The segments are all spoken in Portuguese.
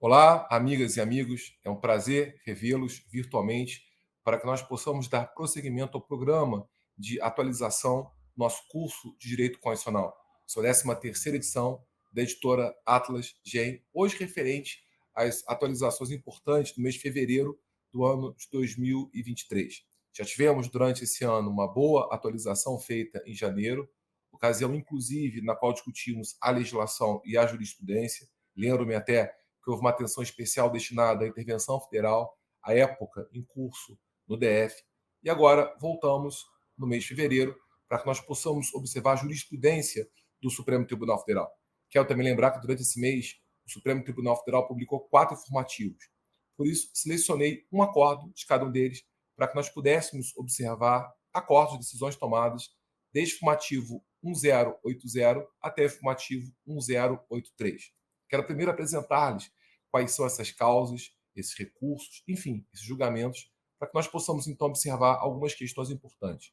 Olá, amigas e amigos, é um prazer revê-los virtualmente para que nós possamos dar prosseguimento ao programa de atualização do nosso curso de Direito Constitucional. Sua 13ª edição da editora Atlas Gen, hoje referente às atualizações importantes do mês de fevereiro do ano de 2023. Já tivemos durante esse ano uma boa atualização feita em janeiro, ocasião inclusive na qual discutimos a legislação e a jurisprudência. Lembro-me até que houve uma atenção especial destinada à intervenção federal, à época em curso no DF. E agora voltamos no mês de fevereiro para que nós possamos observar a jurisprudência do Supremo Tribunal Federal. Quero também lembrar que durante esse mês o Supremo Tribunal Federal publicou 4 informativos. Por isso, selecionei um acordo de cada um deles para que nós pudéssemos observar acordos, decisões tomadas desde o informativo 1080 até o informativo 1083. Quero primeiro apresentar-lhes quais são essas causas, esses recursos, enfim, esses julgamentos, para que nós possamos então observar algumas questões importantes.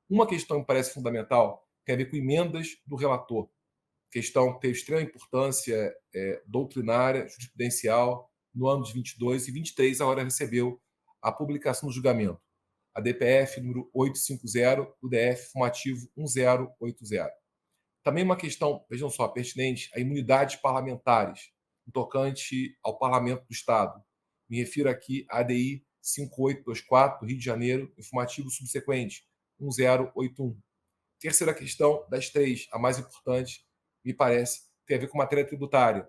Uma questão que me parece fundamental tem a ver com emendas do relator. Questão que teve extrema importância doutrinária, jurisprudencial, no ano de 22 e 23, agora recebeu a publicação do julgamento. A DPF número 850, o DF formativo 1080. Também uma questão, vejam só, pertinente a imunidades parlamentares, no tocante ao Parlamento do Estado. Me refiro aqui à ADI 5824, do Rio de Janeiro, informativo subsequente, 1081. Terceira questão, das três, a mais importante, me parece, tem a ver com matéria tributária,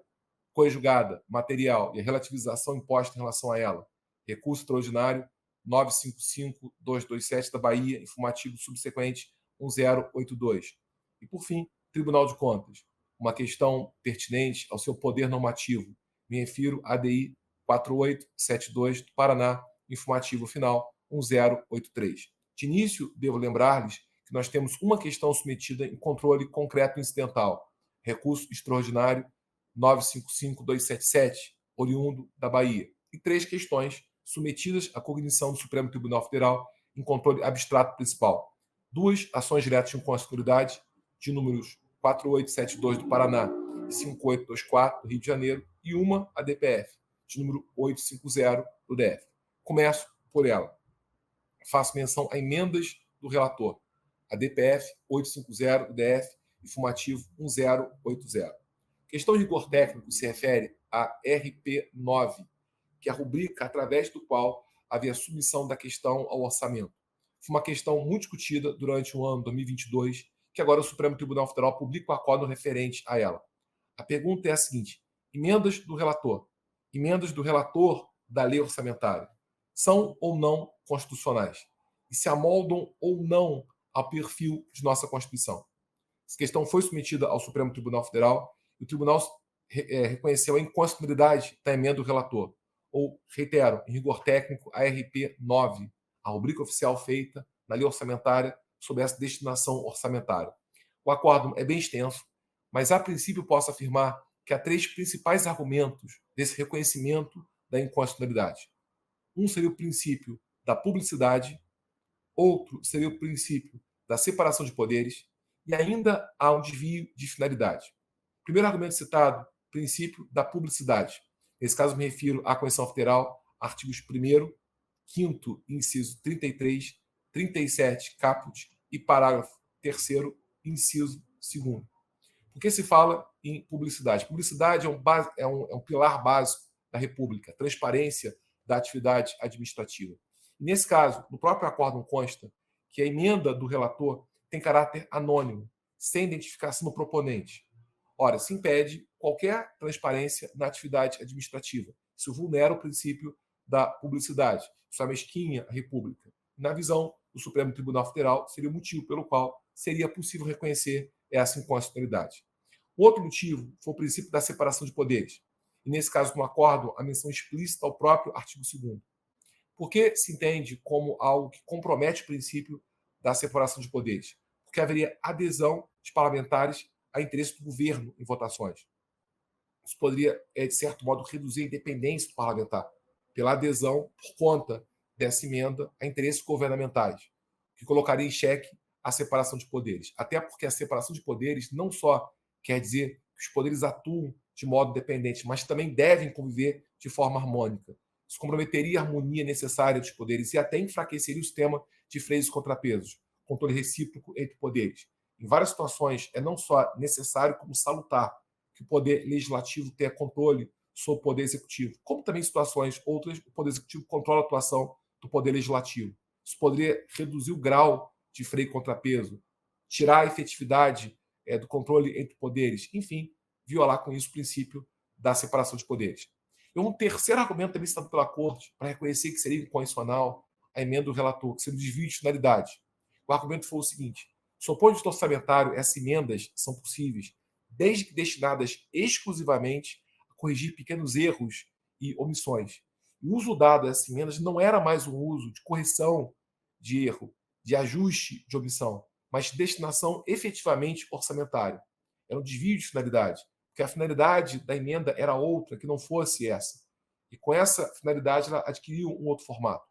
conjugada, material e a relativização imposta em relação a ela. Recurso extraordinário 955-227 da Bahia, informativo subsequente 1082. E, por fim, Tribunal de Contas, uma questão pertinente ao seu poder normativo. Me refiro à ADI 4872 do Paraná, informativo final 1083. De início, devo lembrar-lhes que nós temos uma questão submetida em controle concreto incidental, recurso extraordinário 955-277, oriundo da Bahia, e 3 questões submetidas à cognição do Supremo Tribunal Federal em controle abstrato principal. 2 ações diretas de inconstitucionalidade de números 4872 do Paraná e 5824 do Rio de Janeiro, e uma a DPF, de número 850 do DF. Começo por ela. Faço menção a emendas do relator. A DPF 850 do DF, informativo 1080. Questão de rigor técnico se refere a RP9, que é a rubrica através do qual havia submissão da questão ao orçamento. Foi uma questão muito discutida durante o ano 2022, que agora o Supremo Tribunal Federal publica o acordo referente a ela. A pergunta é a seguinte: emendas do relator da lei orçamentária são ou não constitucionais? E se amoldam ou não ao perfil de nossa Constituição? Essa questão foi submetida ao Supremo Tribunal Federal e o tribunal reconheceu a inconstitucionalidade da emenda do relator. Ou, reitero, em rigor técnico, a RP 9, a rubrica oficial feita na lei orçamentária sob essa destinação orçamentária. O acordo é bem extenso, mas a princípio posso afirmar que há 3 principais argumentos desse reconhecimento da inconstitucionalidade. Um seria o princípio da publicidade, outro seria o princípio da separação de poderes, e ainda há um desvio de finalidade. Primeiro argumento citado, princípio da publicidade. Nesse caso, me refiro à Constituição Federal, artigos 1º, 5º, inciso 33, 37, caput, e parágrafo 3º, inciso 2º. Por que se fala em publicidade? Publicidade é um pilar básico da República, transparência da atividade administrativa. E nesse caso, no próprio acórdão consta que a emenda do relator tem caráter anônimo, sem identificação do proponente. Ora, se impede qualquer transparência na atividade administrativa. Isso vulnera o princípio da publicidade. Isso amesquinha a República. Na visão do Supremo Tribunal Federal, seria o motivo pelo qual seria possível reconhecer essa inconstitucionalidade. Outro motivo foi o princípio da separação de poderes. E, nesse caso, no acórdão, a menção explícita ao próprio artigo 2º. Por que se entende como algo que compromete o princípio da separação de poderes? Porque haveria adesão de parlamentares a interesse do governo em votações. Isso poderia, de certo modo, reduzir a independência do parlamentar pela adesão, por conta dessa emenda, a interesses governamentais, que colocaria em xeque a separação de poderes. Até porque a separação de poderes não só quer dizer que os poderes atuam de modo dependente, mas também devem conviver de forma harmônica. Isso comprometeria a harmonia necessária dos poderes e até enfraqueceria o sistema de freios e contrapesos, controle recíproco entre poderes. Em várias situações, é não só necessário como salutar que o poder legislativo tenha controle sobre o poder executivo, como também em situações outras, o poder executivo controla a atuação do poder legislativo. Isso poderia reduzir o grau de freio e contrapeso, tirar a efetividade do controle entre poderes, enfim, violar com isso o princípio da separação de poderes. E um terceiro argumento também citado pela Corte para reconhecer que seria inconstitucional a emenda do relator, que seria o desvio de finalidade. O argumento foi o seguinte: sob o ponto de vista orçamentário, essas emendas são possíveis desde que destinadas exclusivamente a corrigir pequenos erros e omissões. O uso dado a essas emendas não era mais um uso de correção de erro, de ajuste de omissão, mas de destinação efetivamente orçamentária. Era um desvio de finalidade, porque a finalidade da emenda era outra, que não fosse essa. E com essa finalidade ela adquiriu um outro formato.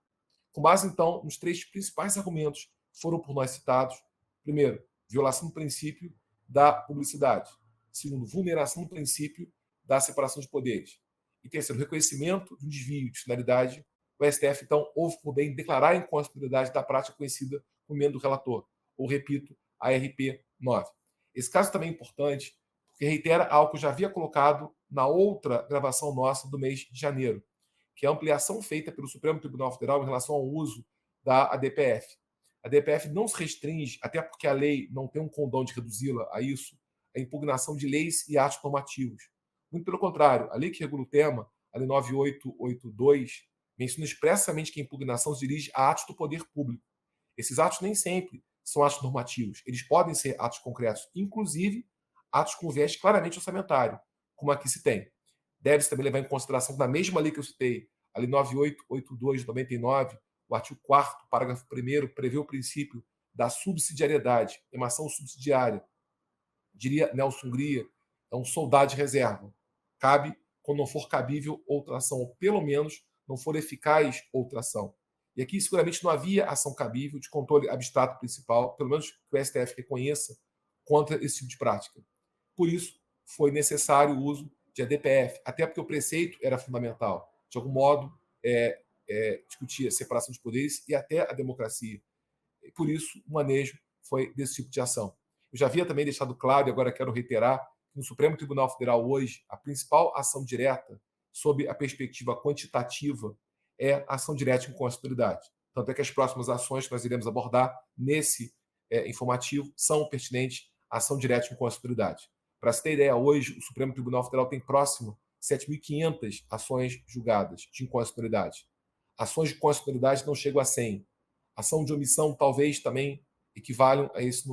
Com base, então, nos três principais argumentos que foram por nós citados: primeiro, violação do princípio da publicidade; segundo, vulneração do princípio da separação de poderes; e terceiro, reconhecimento de um desvio de finalidade, o STF, então, houve por bem declarar a inconstitucionalidade da prática conhecida como emenda do relator, ou, repito, a RP 9. Esse caso também é importante porque reitera algo que eu já havia colocado na outra gravação nossa do mês de janeiro, que é a ampliação feita pelo Supremo Tribunal Federal em relação ao uso da ADPF. A ADPF não se restringe, até porque a lei não tem um condão de reduzi-la a isso, a impugnação de leis e atos normativos. Muito pelo contrário, a lei que regula o tema, a Lei 9882, menciona expressamente que a impugnação se dirige a atos do poder público. Esses atos nem sempre são atos normativos, eles podem ser atos concretos, inclusive atos com viés claramente orçamentário, como aqui se tem. Deve-se também levar em consideração que na mesma lei que eu citei, a Lei 9882 de 99, o artigo 4º, parágrafo 1º, prevê o princípio da subsidiariedade, uma ação subsidiária. Diria Nelson Hungria, é um soldado de reserva. Cabe quando não for cabível outra ação, ou pelo menos não for eficaz outra ação. E aqui seguramente não havia ação cabível de controle abstrato principal, pelo menos que o STF reconheça, contra esse tipo de prática. Por isso, foi necessário o uso de ADPF, até porque o preceito era fundamental. De algum modo, discutia a separação de poderes e até a democracia. E por isso, o manejo foi desse tipo de ação. Eu já havia também deixado claro, e agora quero reiterar, que no Supremo Tribunal Federal hoje, a principal ação direta, sob a perspectiva quantitativa, é a ação direta de inconstitucionalidade. Tanto é que as próximas ações que nós iremos abordar nesse informativo são pertinentes à ação direta de inconstitucionalidade. Para se ter ideia, hoje o Supremo Tribunal Federal tem próximo 7.500 ações julgadas de inconstitucionalidade. Ações de constitucionalidade não chegam a 100. Ação de omissão talvez também equivalham a esse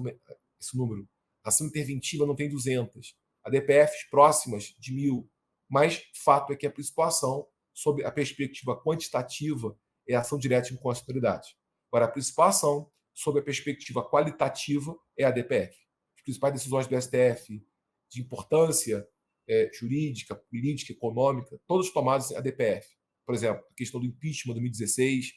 número. Ação interventiva não tem 200. ADPFs próximas de 1.000. Mas fato é que a principal ação, sob a perspectiva quantitativa, é a ação direta de inconstitucionalidade. Agora, a principal ação, sob a perspectiva qualitativa, é a ADPF. As principais decisões do STF de importância jurídica, política, econômica, todas tomadas em ADPF. Por exemplo, a questão do impeachment de 2016,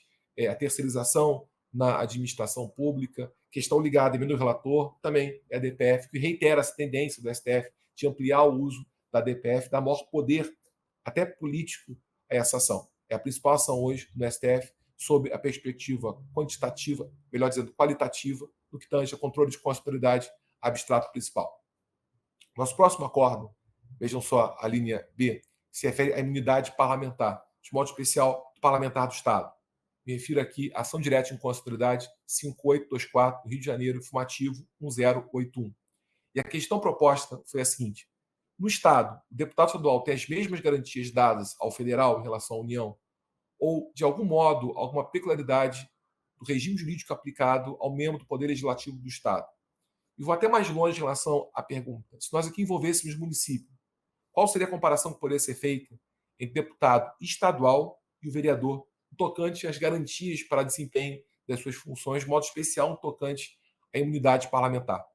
a terceirização na administração pública, questão ligada ao emenda do relator, também é a ADPF, que reitera essa tendência do STF de ampliar o uso da ADPF, dar maior poder, até político, a essa ação. É a principal ação hoje no STF, sob a perspectiva quantitativa, melhor dizendo, qualitativa, no que tange a controle de constitucionalidade abstrato principal. Nosso próximo acordo, vejam só a linha B, se refere à imunidade parlamentar, de modo especial parlamentar do Estado. Me refiro aqui à ação direta de inconstitucionalidade 5824, Rio de Janeiro, informativo 1081. E a questão proposta foi a seguinte: no Estado, o deputado estadual tem as mesmas garantias dadas ao federal em relação à União, ou, de algum modo, alguma peculiaridade do regime jurídico aplicado ao membro do Poder Legislativo do Estado? E vou até mais longe em relação à pergunta. Se nós aqui envolvêssemos município, qual seria a comparação que poderia ser feita entre deputado estadual e o vereador, no tocante às garantias para desempenho das suas funções, de modo especial no tocante à imunidade parlamentar?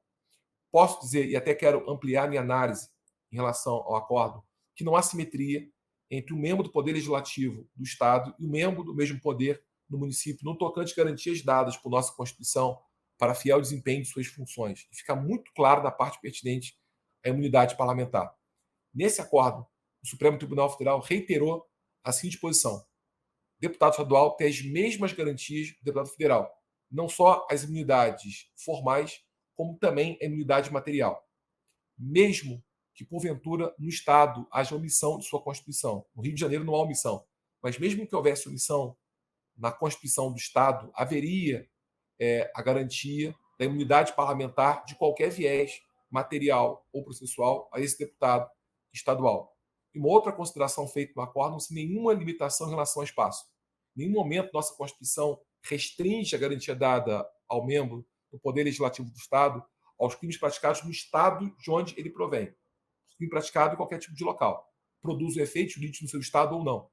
Posso dizer, e até quero ampliar minha análise em relação ao acordo, que não há simetria entre o membro do Poder Legislativo do Estado e o membro do mesmo poder no município, no tocante às garantias dadas por nossa Constituição para fiel desempenho de suas funções. E fica muito claro na parte pertinente a imunidade parlamentar. Nesse acordo, o Supremo Tribunal Federal reiterou a seguinte posição: o deputado estadual tem as mesmas garantias do deputado federal, não só as imunidades formais, como também a imunidade material. Mesmo que, porventura, no Estado haja omissão de sua Constituição. No Rio de Janeiro não há omissão, mas mesmo que houvesse omissão na Constituição do Estado, haveria a garantia da imunidade parlamentar de qualquer viés material ou processual a esse deputado estadual. E uma outra consideração feita no acordo, não se nenhuma limitação em relação ao espaço. Em nenhum momento nossa Constituição restringe a garantia dada ao membro do Poder Legislativo do Estado aos crimes praticados no Estado de onde ele provém. Crime praticado em qualquer tipo de local. Produz o efeito jurídico no seu Estado ou não.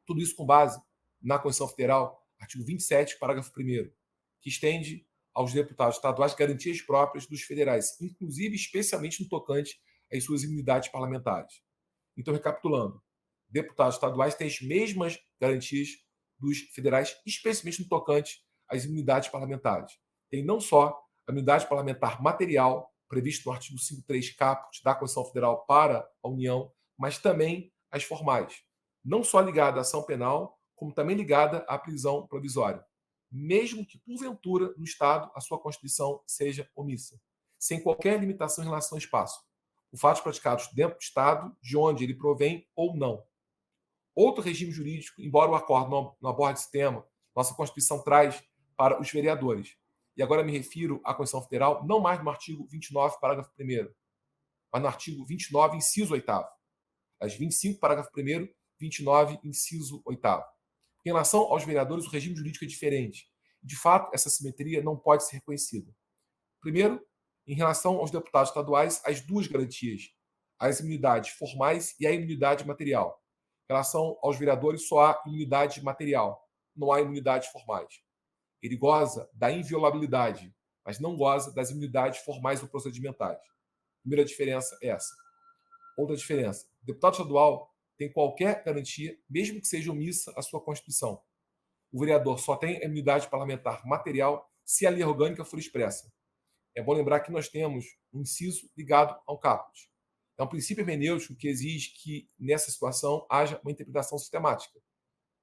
Tudo isso com base na Constituição Federal, artigo 27, parágrafo 1º, que estende aos deputados estaduais garantias próprias dos federais, inclusive especialmente no tocante às suas imunidades parlamentares. Então, recapitulando, deputados estaduais têm as mesmas garantias dos federais, especialmente no tocante às imunidades parlamentares. Tem não só a imunidade parlamentar material, previsto no artigo 5.3 caput da Constituição Federal para a União, mas também as formais, não só ligada à ação penal, como também ligada à prisão provisória, mesmo que, porventura, no Estado, a sua Constituição seja omissa, sem qualquer limitação em relação ao espaço. Os fatos praticados dentro do Estado, de onde ele provém ou não. Outro regime jurídico, embora o acordo não aborde esse tema, nossa Constituição traz para os vereadores. E agora me refiro à Constituição Federal, não mais no artigo 29, parágrafo 1º, mas no artigo 29, inciso 8º. As 25, parágrafo 1º, 29, inciso 8º. Em relação aos vereadores, o regime jurídico é diferente. De fato, essa simetria não pode ser reconhecida. Primeiro, em relação aos deputados estaduais, as duas garantias, as imunidades formais e a imunidade material. Em relação aos vereadores, só há imunidade material, não há imunidades formais. Ele goza da inviolabilidade, mas não goza das imunidades formais ou procedimentais. Primeira diferença é essa. Outra diferença: o deputado estadual tem qualquer garantia, mesmo que seja omissa a sua Constituição. O vereador só tem a imunidade parlamentar material se a lei orgânica for expressa. É bom lembrar que nós temos um inciso ligado ao caput. É um princípio hermenêutico que exige que, nessa situação, haja uma interpretação sistemática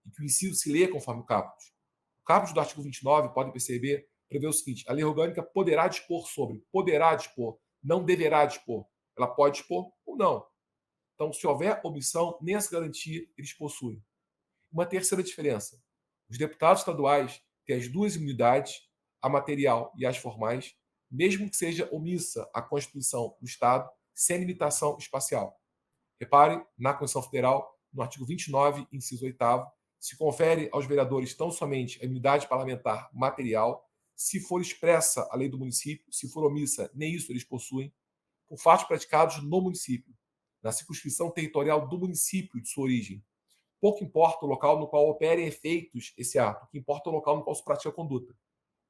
e que o inciso se leia conforme o caput. O caput do artigo 29, podem perceber, prevê o seguinte: a lei orgânica poderá dispor sobre, poderá dispor, não deverá dispor. Ela pode dispor ou não. Então, se houver omissão, nem essa garantia eles possuem. Uma terceira diferença: os deputados estaduais têm as duas imunidades, a material e as formais, mesmo que seja omissa a Constituição do Estado, sem limitação espacial. Repare, na Constituição Federal, no artigo 29, inciso 8º, se confere aos vereadores tão somente a imunidade parlamentar material, se for expressa a lei do município, se for omissa, nem isso eles possuem, por fatos praticados no município, na circunscrição territorial do município de sua origem. Pouco importa o local no qual operem efeitos esse ato, o que importa é o local no qual se pratica a conduta,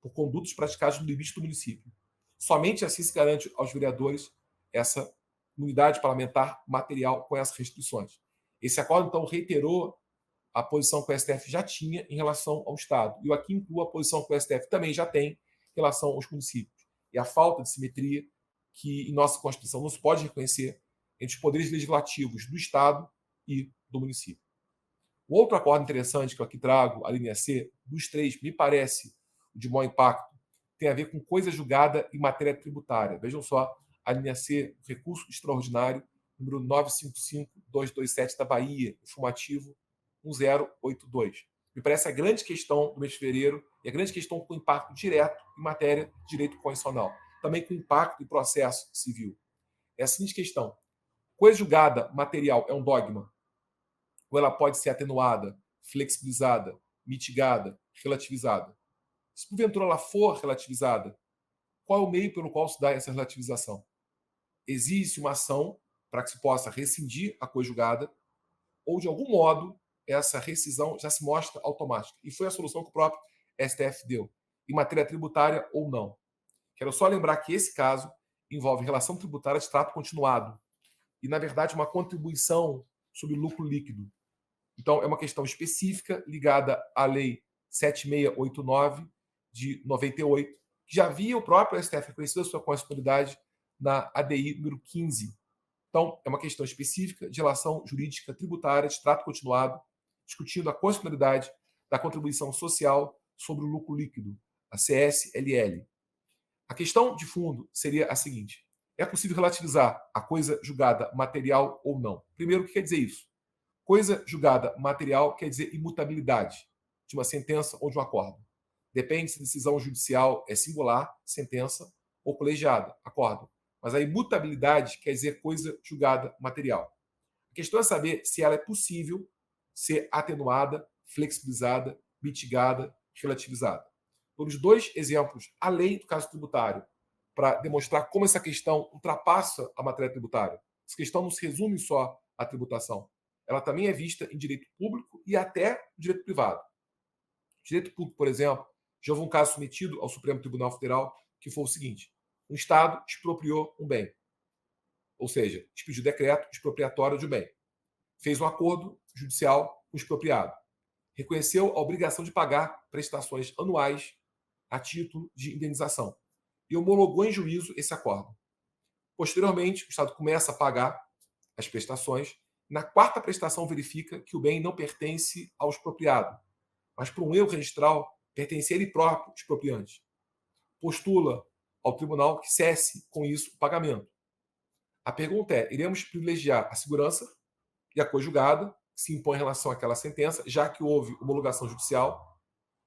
por condutos praticados no limite do município. Somente assim se garante aos vereadores essa imunidade parlamentar material com essas restrições. Esse acordo, então, reiterou a posição que o STF já tinha em relação ao Estado. E eu aqui incluo a posição que o STF também já tem em relação aos municípios. E a falta de simetria que, em nossa Constituição, não se pode reconhecer entre os poderes legislativos do Estado e do município. O outro acordo interessante que eu aqui trago, a linha C, dos três, me parece o de maior impacto, tem a ver com coisa julgada em matéria tributária. Vejam só, a linha C, recurso extraordinário, número 955-227 da Bahia, informativo 1082. Me parece a grande questão do mês de fevereiro e a grande questão com impacto direto em matéria de direito constitucional. Também com impacto em processo civil. É a seguinte questão: coisa julgada material é um dogma? Ou ela pode ser atenuada, flexibilizada, mitigada, relativizada? Se porventura ela for relativizada, qual é o meio pelo qual se dá essa relativização? Existe uma ação para que se possa rescindir a coisa julgada, ou de algum modo essa rescisão já se mostra automática. E foi a solução que o próprio STF deu, em matéria tributária ou não. Quero só lembrar que esse caso envolve relação tributária de trato continuado e, na verdade, uma contribuição sobre lucro líquido. Então, é uma questão específica ligada à Lei 7689 de 98, que já havia o próprio STF reconhecido a sua constitucionalidade na ADI número 15, Então, é uma questão específica de relação jurídica tributária de trato continuado, discutindo a constitucionalidade da contribuição social sobre o lucro líquido, a CSLL. A questão de fundo seria a seguinte: é possível relativizar a coisa julgada material ou não? Primeiro, o que quer dizer isso? Coisa julgada material quer dizer imutabilidade de uma sentença ou de um acordo. Depende se a decisão judicial é singular, sentença, ou colegiada, acordo. Mas a imutabilidade quer dizer coisa julgada material. A questão é saber se ela é possível ser atenuada, flexibilizada, mitigada, relativizada. Pelos dois exemplos, além do caso tributário, para demonstrar como essa questão ultrapassa a matéria tributária. Essa questão não se resume só à tributação. Ela também é vista em direito público e até direito privado. Direito público, por exemplo, já houve um caso submetido ao Supremo Tribunal Federal que foi o seguinte: um Estado expropriou um bem, ou seja, expediu decreto expropriatório de um bem, fez um acordo judicial com o expropriado, reconheceu a obrigação de pagar prestações anuais a título de indenização e homologou em juízo esse acordo. Posteriormente, o Estado começa a pagar as prestações. Na quarta prestação, verifica que o bem não pertence ao expropriado, mas por um erro registral pertence a ele próprio, expropriante. Postula ao tribunal que cesse com isso o pagamento. A pergunta é: iremos privilegiar a segurança e a coisa julgada que se impõe em relação àquela sentença, já que houve homologação judicial,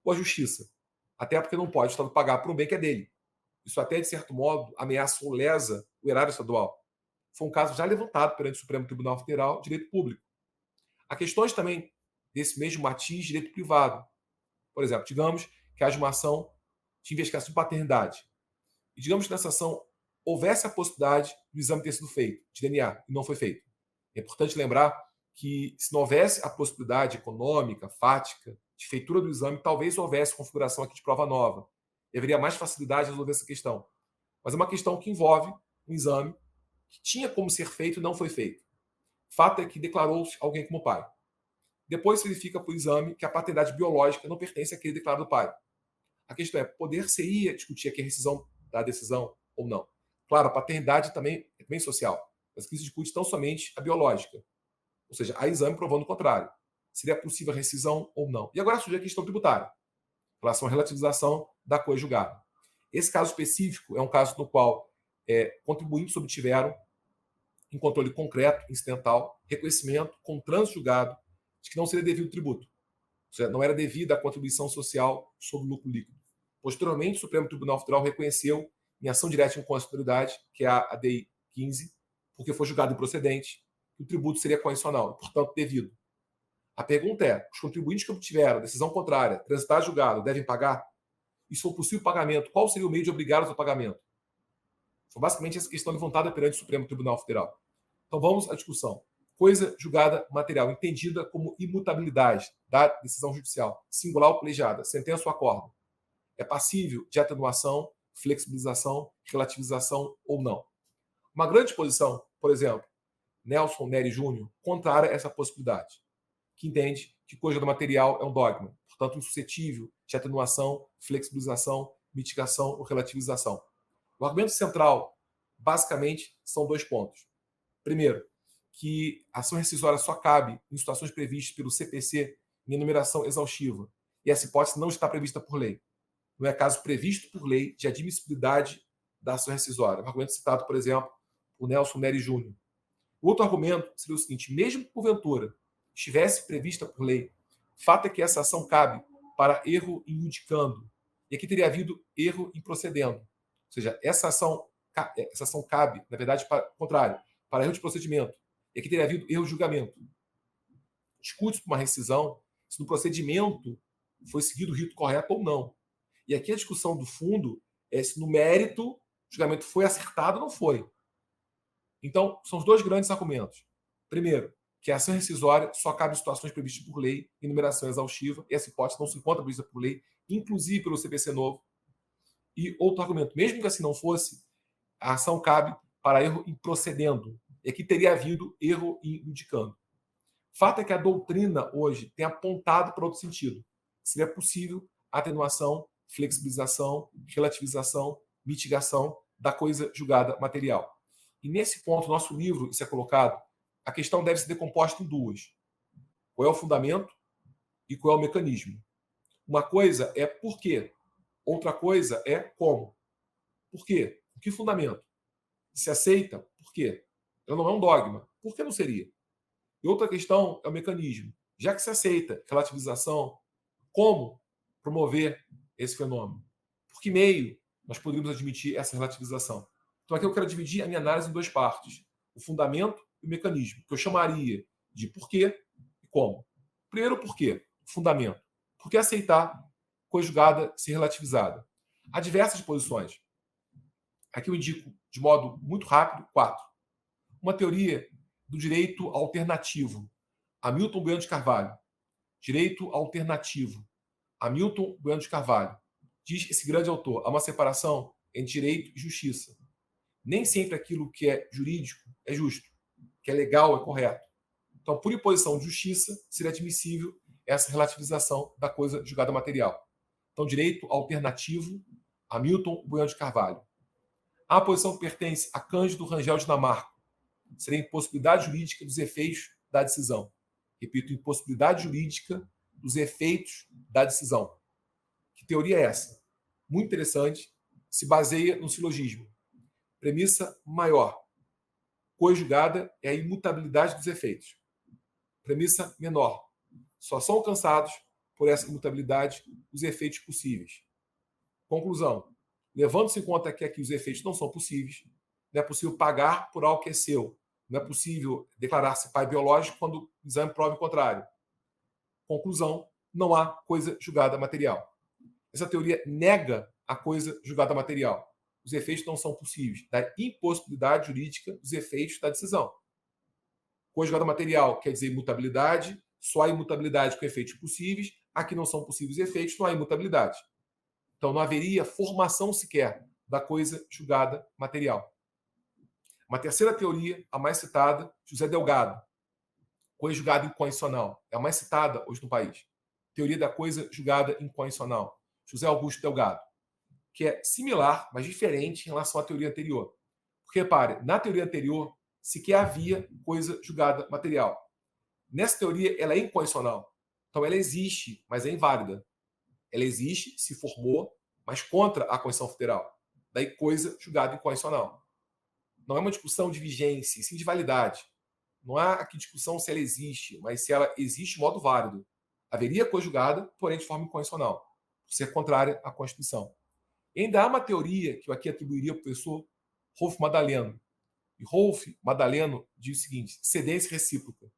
ou a justiça? Até porque não pode o Estado pagar por um bem que é dele. Isso até, de certo modo, ameaça ou lesa o erário estadual. Foi um caso já levantado perante o Supremo Tribunal Federal, direito público. Há questões também desse mesmo matiz, direito privado. Por exemplo, digamos que haja uma ação de investigação de paternidade. E digamos que nessa ação houvesse a possibilidade do exame ter sido feito, de DNA, e não foi feito. É importante lembrar que, se não houvesse a possibilidade econômica, fática, de feitura do exame, talvez houvesse configuração aqui de prova nova. E haveria mais facilidade de resolver essa questão. Mas é uma questão que envolve um exame que tinha como ser feito e não foi feito. Fato é que declarou-se alguém como pai. Depois se verifica por exame que a paternidade biológica não pertence àquele declarado pai. A questão é: poder-se-ia discutir aqui a rescisão da decisão ou não? Claro, a paternidade também é bem social, mas aqui se discute tão somente a biológica. Ou seja, há exame provando o contrário. Seria possível a rescisão ou não? E agora surge a questão tributária, em relação à relativização da coisa julgada. Esse caso específico é um caso no qual contribuintes obtiveram, em controle concreto, incidental, reconhecimento com trânsito julgado de que não seria devido tributo. Ou seja, não era devida a contribuição social sobre o lucro líquido. Posteriormente, o Supremo Tribunal Federal reconheceu, em ação direta de inconstitucionalidade, que é a ADI 15, porque foi julgado improcedente, que o tributo seria condicional, portanto devido. A pergunta é: os contribuintes que obtiveram decisão contrária, transitar julgado, devem pagar? E se for possível pagamento, qual seria o meio de obrigá-los ao pagamento? Foi basicamente essa questão levantada perante o Supremo Tribunal Federal. Então vamos à discussão. Coisa julgada material, entendida como imutabilidade da decisão judicial, singular ou colegiada, sentença ou acordo, é passível de atenuação, flexibilização, relativização ou não. Uma grande posição, por exemplo, Nelson Nery Júnior, contrária a essa possibilidade, que entende que coisa do material é um dogma, portanto insuscetível de atenuação, flexibilização, mitigação ou relativização. O argumento central, basicamente, são dois pontos. Primeiro, que a ação rescisória só cabe em situações previstas pelo CPC em enumeração exaustiva, e essa hipótese não está prevista por lei. Não é caso previsto por lei de admissibilidade da ação rescisória. Um argumento citado, por exemplo, por Nelson Nery Júnior. O outro argumento seria o seguinte: mesmo que porventura estivesse prevista por lei, fato é que essa ação cabe para erro em judicando, e aqui teria havido erro em procedendo. Ou seja, essa ação cabe, na verdade, para o contrário, para erro de procedimento, e aqui teria havido erro de julgamento. Discute-se uma rescisão se no procedimento foi seguido o rito correto ou não. E aqui a discussão do fundo é se no mérito o julgamento foi acertado ou não foi. Então, são os dois grandes argumentos. Primeiro, que a ação rescisória só cabe em situações previstas por lei, em numeração exaustiva, e essa hipótese não se encontra prevista por lei, inclusive pelo CPC novo. E outro argumento: mesmo que assim não fosse, a ação cabe para erro em procedendo, e aqui teria havido erro em indicando. Fato é que a doutrina hoje tem apontado para outro sentido. Seria possível atenuação, flexibilização, relativização, mitigação da coisa julgada material. E nesse ponto, nosso livro, isso é colocado, a questão deve ser decomposta em duas. Qual é o fundamento e qual é o mecanismo? Uma coisa é por quê, outra coisa é como. Por quê? O que fundamento? Se aceita, por quê? Ela não é um dogma. Por que não seria? E outra questão é o mecanismo. Já que se aceita relativização, como promover esse fenômeno? Por que meio nós poderíamos admitir essa relativização? Então aqui eu quero dividir a minha análise em duas partes. O fundamento e o mecanismo, que eu chamaria de porquê e como. Primeiro, o porquê. O fundamento. Por que aceitar conjugada ser relativizada? Há diversas posições. Aqui eu indico, de modo muito rápido, 4. Uma teoria do direito alternativo. Hamilton Bueno de Carvalho. Direito alternativo. Hamilton Bueno de Carvalho. Diz esse grande autor, há uma separação entre direito e justiça. Nem sempre aquilo que é jurídico é justo, que é legal é correto. Então, por imposição de justiça, seria admissível essa relativização da coisa julgada material. Então, direito alternativo, Hamilton Bueno de Carvalho. A posição que pertence a Cândido Rangel de Lamarck seria a impossibilidade jurídica dos efeitos da decisão. Repito, impossibilidade jurídica dos efeitos da decisão. Que teoria é essa? Muito interessante, se baseia no silogismo. Premissa maior. Conjugada é a imutabilidade dos efeitos. Premissa menor. Só são alcançados por essa imutabilidade os efeitos possíveis. Conclusão. Levando-se em conta que aqui os efeitos não são possíveis, não é possível pagar por algo que é seu. Não é possível declarar-se pai biológico quando o exame prova o contrário. Conclusão. Não há coisa julgada material. Essa teoria nega a coisa julgada material. Os efeitos não são possíveis. Da impossibilidade jurídica dos efeitos da decisão. Coisa julgada material quer dizer imutabilidade, só há imutabilidade com efeitos possíveis. Aqui não são possíveis efeitos, não há imutabilidade. Então não haveria formação sequer da coisa julgada material. Uma terceira teoria, a mais citada, José Delgado. Coisa julgada incondicional. É a mais citada hoje no país. Teoria da coisa julgada incondicional. José Augusto Delgado. Que é similar, mas diferente em relação à teoria anterior. Porque, repare, na teoria anterior, sequer havia coisa julgada material. Nessa teoria, ela é incondicional. Então, ela existe, mas é inválida. Ela existe, se formou, mas contra a Constituição Federal. Daí, coisa julgada incondicional. Não é uma discussão de vigência, sim de validade. Não há aqui discussão se ela existe, mas se ela existe de modo válido. Haveria coisa julgada, porém de forma incondicional, por ser contrária à Constituição. E ainda há uma teoria que eu aqui atribuiria ao professor Rolf Madaleno. E Rolf Madaleno diz o seguinte: cedência recíproca.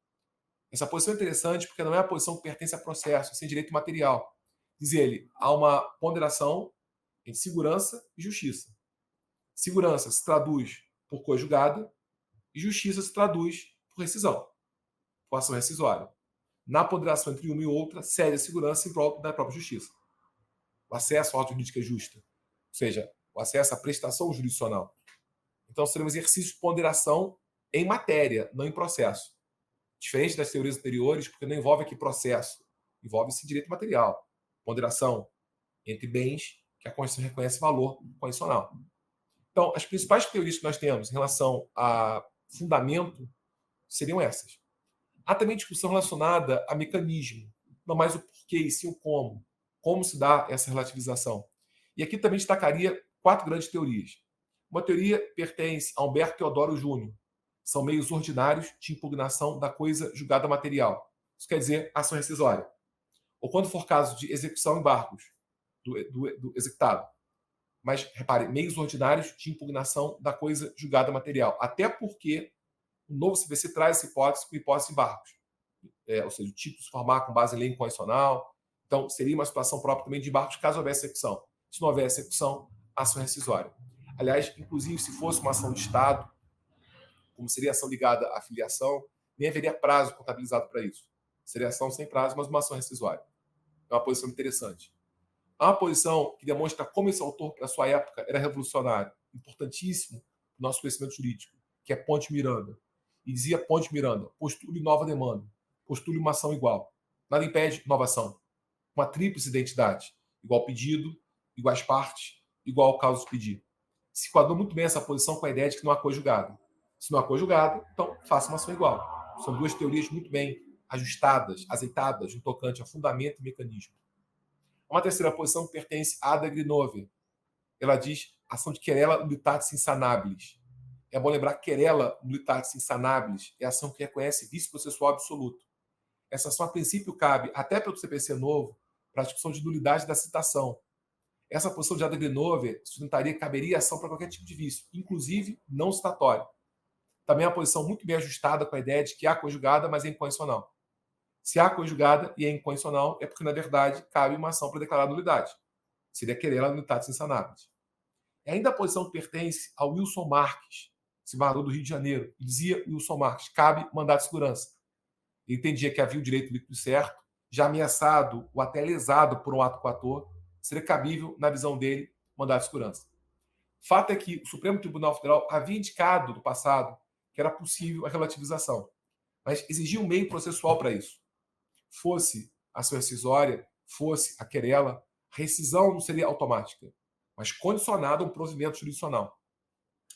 Essa posição é interessante porque não é a posição que pertence a processo, sem direito material. Diz ele, há uma ponderação entre segurança e justiça. Segurança se traduz por coisa julgada e justiça se traduz por rescisão, por ação rescisória. Na ponderação entre uma e outra, cede a segurança em prol da própria justiça. O acesso à ordem jurídica justa, ou seja, o acesso à prestação jurisdicional. Então, seria um exercício de ponderação em matéria, não em processo. Diferente das teorias anteriores, porque não envolve aqui processo, envolve-se direito material, ponderação entre bens que a Constituição reconhece valor condicional. Então, as principais teorias que nós temos em relação a fundamento seriam essas. Há também discussão relacionada a mecanismo, não mais o porquê e sim o como. Como se dá essa relativização. E aqui também destacaria 4 grandes teorias. Uma teoria pertence a Humberto Teodoro Júnior. São meios ordinários de impugnação da coisa julgada material. Isso quer dizer ação rescisória. Ou quando for caso de execução em embargos do executado. Mas, repare, meios ordinários de impugnação da coisa julgada material. Até porque o novo CPC traz essa hipótese com hipótese de embargos. Ou seja, o título se formar com base em lei incondicional. Então, seria uma situação própria também de embargos caso houvesse execução. Se não houver execução, ação rescisória. Aliás, inclusive, se fosse uma ação de Estado, como seria ação ligada à filiação, nem haveria prazo contabilizado para isso. Seria ação sem prazo, mas uma ação rescisória. É uma posição interessante. Há uma posição que demonstra como esse autor, para a sua época, era revolucionário, importantíssimo no nosso conhecimento jurídico, que é Ponte Miranda. E dizia Ponte Miranda, postule nova demanda, postule uma ação igual. Nada impede nova ação. Uma tríplice identidade, igual pedido, iguais partes, igual ao caso de pedir. Se enquadrou muito bem essa posição com a ideia de que não há coisa julgada. Se não há conjugado, então faça uma ação igual. São duas teorias muito bem ajustadas, azeitadas, no tocante a fundamento e mecanismo. Uma terceira posição que pertence a Ada Grinover. Ela diz ação de querela nulitatis insanabilis. É bom lembrar que querela nulitatis insanabilis é a ação que reconhece vício processual absoluto. Essa ação, a princípio, cabe, até pelo CPC novo, para a discussão de nulidade da citação. Essa posição de Ada Grinover sustentaria que caberia ação para qualquer tipo de vício, inclusive não citatório. Também é uma posição muito bem ajustada com a ideia de que há conjugada, mas é incondicional. Se há conjugada e é incondicional, é porque, na verdade, cabe uma ação para declarar nulidade. Seria querela nulitatis insanabilis. E ainda a posição que pertence ao Wilson Marques, desembargador do Rio de Janeiro. E dizia Wilson Marques, cabe mandato de segurança. Ele entendia que havia o direito líquido certo, já ameaçado ou até lesado por um ato coator, seria cabível, na visão dele, mandato de segurança. Fato é que o Supremo Tribunal Federal havia indicado no passado que era possível a relativização, mas exigia um meio processual para isso. Fosse a ação rescisória, fosse a querela, a rescisão não seria automática, mas condicionada a um provimento jurisdicional.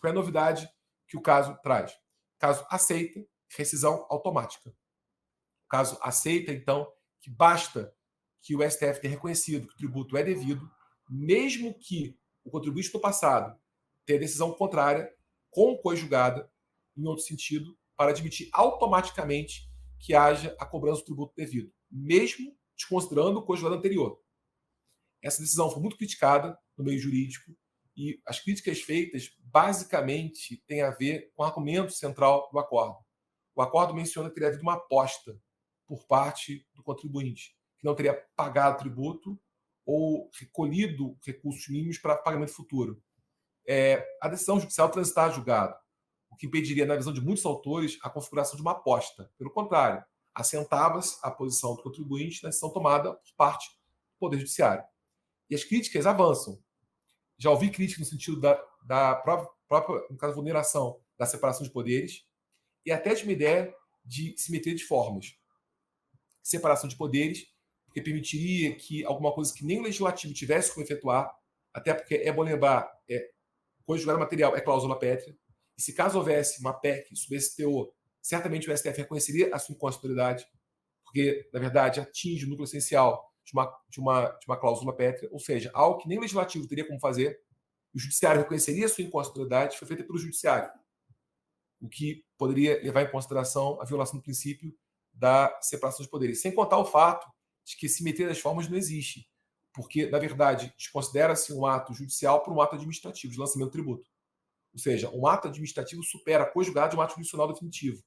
Qual é a novidade que o caso traz? Caso aceita, rescisão automática. O caso aceita, então, que basta que o STF tenha reconhecido que o tributo é devido, mesmo que o contribuinte do passado tenha decisão contrária, conjugada, em outro sentido, para admitir automaticamente que haja a cobrança do tributo devido, mesmo desconsiderando o conjugado anterior. Essa decisão foi muito criticada no meio jurídico e as críticas feitas basicamente têm a ver com o argumento central do acordo. O acordo menciona que teria havido uma aposta por parte do contribuinte, que não teria pagado tributo ou recolhido recursos mínimos para pagamento futuro. A decisão judicial transitar julgado, o que impediria, na visão de muitos autores, a configuração de uma aposta. Pelo contrário, assentava-se a posição do contribuinte na decisão tomada por parte do Poder Judiciário. E as críticas avançam. Já ouvi críticas no sentido da própria, no caso, vulneração da separação de poderes e até de uma ideia de simetria de formas. Separação de poderes, porque permitiria que alguma coisa que nem o legislativo tivesse como efetuar, até porque é bom lembrar, conjugado material é cláusula pétrea, e se caso houvesse uma PEC sobre esse teor, certamente o STF reconheceria a sua inconstitucionalidade, porque, na verdade, atinge o núcleo essencial de uma cláusula pétrea, ou seja, algo que nem o legislativo teria como fazer, o judiciário reconheceria a sua inconstitucionalidade, foi feita pelo judiciário, o que poderia levar em consideração a violação do princípio da separação de poderes. Sem contar o fato de que simetria das formas não existe, porque, na verdade, desconsidera-se um ato judicial por um ato administrativo de lançamento do tributo. Ou seja, um ato administrativo supera a conjugada de um ato judicial definitivo.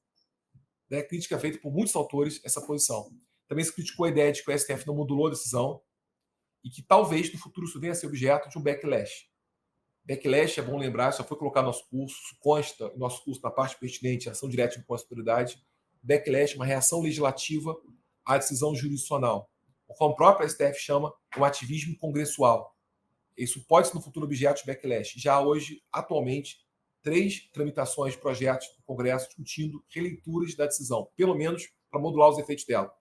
É crítica feita por muitos autores essa posição. Também se criticou a ideia de que o STF não modulou a decisão e que talvez no futuro isso venha a ser objeto de um backlash. Backlash, é bom lembrar, só foi colocado no nosso curso, consta no nosso curso na parte pertinente, ação direta de inconstitucionalidade. Backlash, uma reação legislativa à decisão jurisdicional. Como o próprio STF chama, o ativismo congressual. Isso pode ser no futuro objeto de backlash. Já hoje, atualmente, 3 tramitações de projetos do Congresso discutindo releituras da decisão, pelo menos para modular os efeitos dela,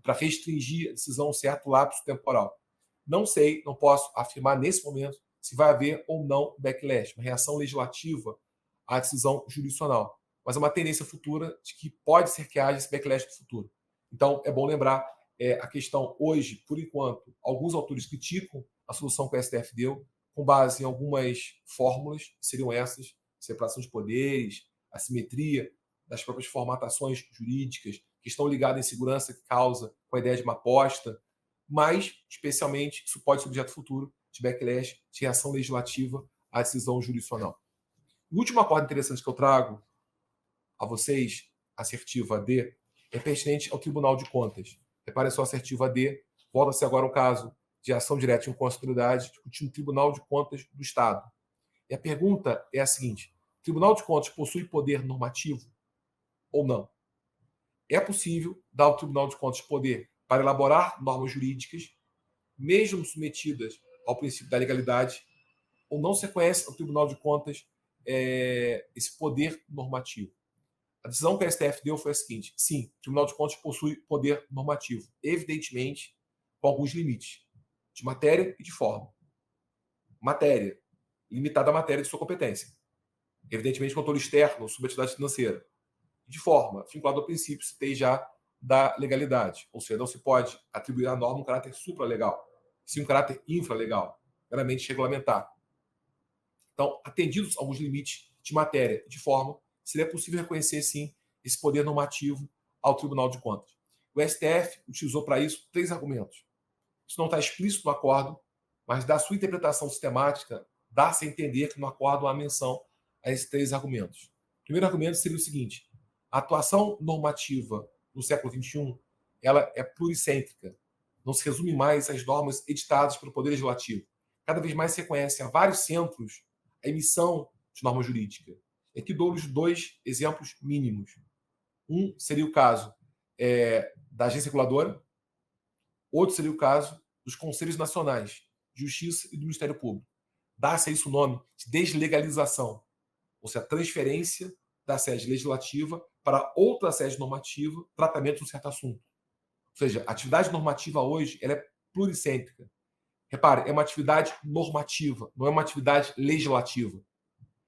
para restringir a decisão a um certo lapso temporal. Não sei, não posso afirmar nesse momento se vai haver ou não backlash, uma reação legislativa à decisão jurisdicional. Mas é uma tendência futura de que pode ser que haja esse backlash no futuro. Então, é bom lembrar a questão hoje, por enquanto, alguns autores criticam a solução que o STF deu, com base em algumas fórmulas, que seriam essas: separação de poderes, assimetria das próprias formatações jurídicas, que estão ligadas em segurança que causa com a ideia de uma aposta, mas, especialmente, isso pode ser objeto futuro de backlash, de reação legislativa à decisão jurisdicional. O último acordo interessante que eu trago a vocês, assertiva D, é pertinente ao Tribunal de Contas. Repare só, assertiva D, volta-se agora um caso de ação direta de inconstitucionalidade, discutindo o Tribunal de Contas do Estado. E a pergunta é a seguinte: o Tribunal de Contas possui poder normativo ou não? É possível dar ao Tribunal de Contas poder para elaborar normas jurídicas, mesmo submetidas ao princípio da legalidade, ou não se reconhece ao Tribunal de Contas esse poder normativo? A decisão que a STF deu foi a seguinte: sim, o Tribunal de Contas possui poder normativo, evidentemente com alguns limites, de matéria e de forma. Matéria, limitada à matéria de sua competência. Evidentemente, controle externo sobre a atividade financeira, de forma vinculada ao princípio, citei já, da legalidade. Ou seja, não se pode atribuir à norma um caráter supralegal, sim um caráter infralegal, meramente regulamentar. Então, atendidos alguns limites de matéria e de forma, seria possível reconhecer, sim, esse poder normativo ao Tribunal de Contas. O STF utilizou para isso 3 argumentos. Isso não está explícito no acordo, mas da sua interpretação sistemática, dá-se a entender que no acordo há menção a esses 3 argumentos. O primeiro argumento seria o seguinte: a atuação normativa no século XXI ela é pluricêntrica. Não se resume mais às normas editadas pelo Poder Legislativo. Cada vez mais se reconhece a vários centros a emissão de norma jurídica. Aqui dou-lhes 2 exemplos mínimos. Um seria o caso da agência reguladora, outro seria o caso dos Conselhos Nacionais de Justiça e do Ministério Público. Dá-se a isso o nome de deslegalização, ou seja, a transferência da sede legislativa para outra sede normativa, tratamento de um certo assunto. Ou seja, a atividade normativa hoje ela é pluricêntrica. Repare, é uma atividade normativa, não é uma atividade legislativa.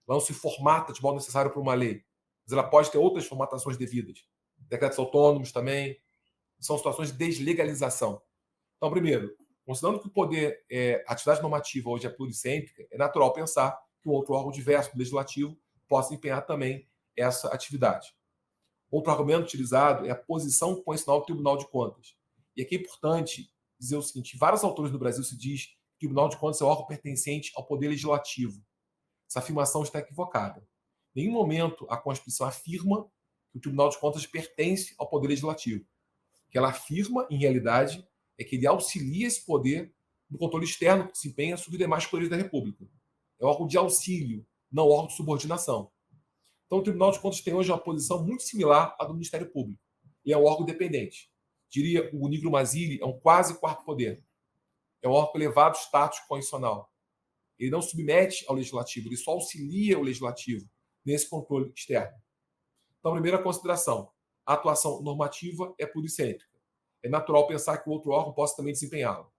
Ela não se formata de modo necessário para uma lei, mas ela pode ter outras formatações devidas. Decretos autônomos também. São situações de deslegalização. Então, primeiro, considerando que o poder, a atividade normativa hoje é pluricêntrica, é natural pensar que um outro órgão diverso do legislativo possa empenhar também essa atividade. Outro argumento utilizado é a posição constitucional do Tribunal de Contas. E aqui é importante dizer o seguinte: vários autores do Brasil se diz que o Tribunal de Contas é o órgão pertencente ao Poder Legislativo. Essa afirmação está equivocada. Em nenhum momento a Constituição afirma que o Tribunal de Contas pertence ao Poder Legislativo. O que ela afirma, em realidade, é que ele auxilia esse poder no controle externo que desempenha sobre os demais poderes da República. É um órgão de auxílio, não órgão de subordinação. Então, o Tribunal de Contas tem hoje uma posição muito similar à do Ministério Público. E é um órgão independente. Diria o Nigro Mazzilli, é um quase quarto poder. É um órgão com elevado status constitucional. Ele não submete ao legislativo, ele só auxilia o legislativo nesse controle externo. Então, primeira consideração: a atuação normativa é pluricêntrica. É natural pensar que o outro órgão possa também desempenhá-la.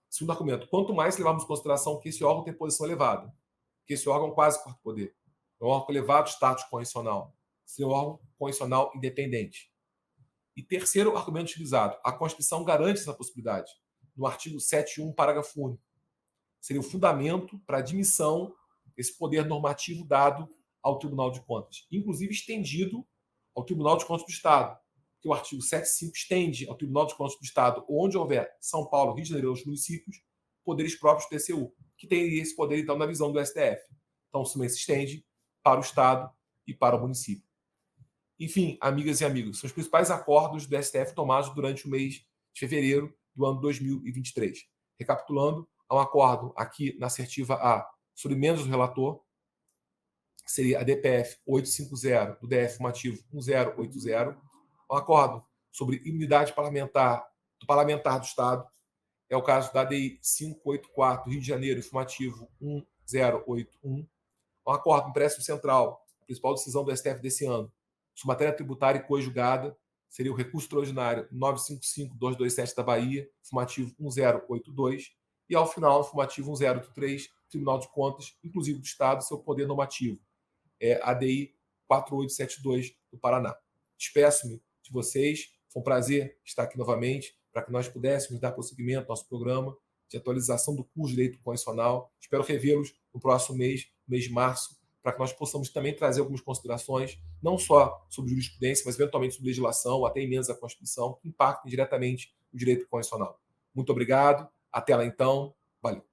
Segundo argumento: quanto mais levarmos em consideração que esse órgão tem posição elevada, que esse órgão é um quase quarto poder, é um órgão com elevado status constitucional, seria um órgão constitucional independente. E terceiro argumento utilizado: a Constituição garante essa possibilidade. No artigo 7.1, parágrafo único. Seria o fundamento para a admissão desse poder normativo dado ao Tribunal de Contas, inclusive estendido ao Tribunal de Contas do Estado, que o artigo 7.5 estende ao Tribunal de Contas do Estado, onde houver São Paulo, Rio de Janeiro, os municípios, poderes próprios do TCU, que tem esse poder, então, na visão do STF. Então, isso também se estende para o Estado e para o município. Enfim, amigas e amigos, são os principais acordos do STF tomados durante o mês de fevereiro do ano 2023. Recapitulando, há um acordo aqui na assertiva A sobre emendas do relator, que seria a DPF 850 do DF formativo 1080. Um acordo sobre imunidade parlamentar do Estado, é o caso da ADI 584 Rio de Janeiro, informativo 1081. Um acordo empréstimo central, a principal decisão do STF desse ano, sobre matéria tributária e conjugada, seria o recurso extraordinário 955-227 da Bahia, informativo 1082, e ao final, informativo 1083, Tribunal de Contas, inclusive do Estado, seu poder normativo, ADI 4872 do Paraná. Despeço-me de vocês, foi um prazer estar aqui novamente, para que nós pudéssemos dar prosseguimento ao nosso programa de atualização do curso de Direito Constitucional. Espero revê-los no próximo mês de março, para que nós possamos também trazer algumas considerações, não só sobre jurisprudência, mas eventualmente sobre legislação, até emendas à Constituição, que impactem diretamente o direito constitucional. Muito obrigado, até lá então, valeu.